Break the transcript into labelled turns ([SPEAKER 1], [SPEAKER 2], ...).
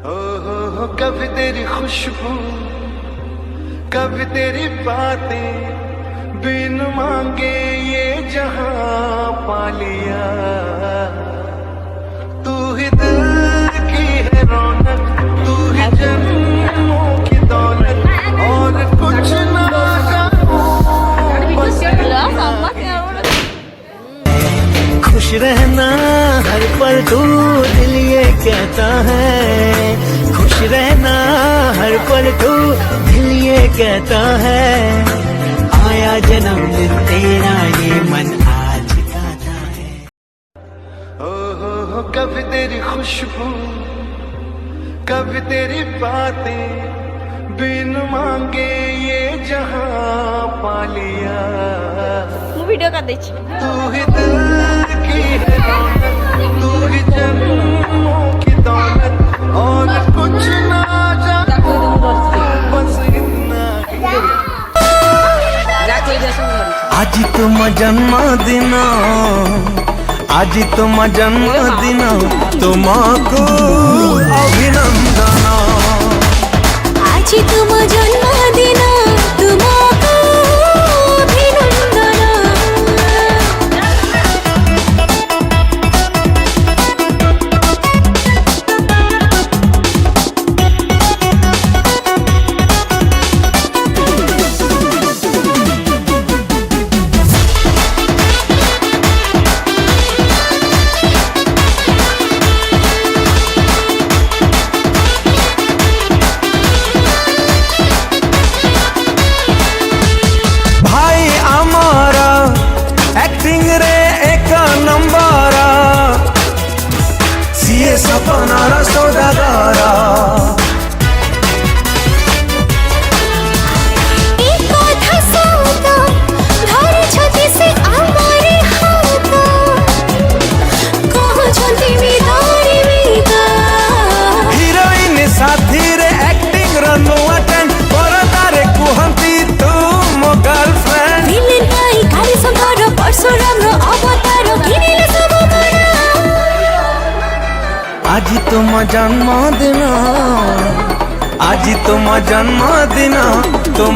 [SPEAKER 1] हो कभी तेरी खुशबू, कभी तेरी बातें, बिन मांगे ये जहां पा लिया। तू ही दिल की है रौनक, तू ही जन्मों की दौलत, और कुछ ना जानूं बस
[SPEAKER 2] खुश रहना हर पल तू दिल ये कहता है, खुश रहना हर पल तू दिल ये कहता है। आया जन्मदिन तेरा ये मन आज गाता है।
[SPEAKER 1] हो कभी तेरी खुशबू, कभी तेरी बातें, बिन मांगे ये जहां पा लिया।
[SPEAKER 3] ভিডিও কাট দিচ্ছি।
[SPEAKER 1] तू ही दिल की है रौनक, तू ही जन्मों की दौलत, और कुछ ना जानूं बस इतना
[SPEAKER 2] आज तुम जन्मदिन, आज तुम जन्मदिन, तुमको अभिनंदन।
[SPEAKER 3] आज तुम जन्मदिन तुमको अभिनंदन।
[SPEAKER 2] सपनार सौदागारा हिरोइन साथी रे एक्टिंग रनो अटेंड पर तारे कुहंती तुम गर्लफ्रेंड
[SPEAKER 3] विलेन नाई काली संघार परशुराम रो अवतार किनिले सब मना।
[SPEAKER 2] आज तुम जन्मदिन, आज तुम जन्मदिन, तुम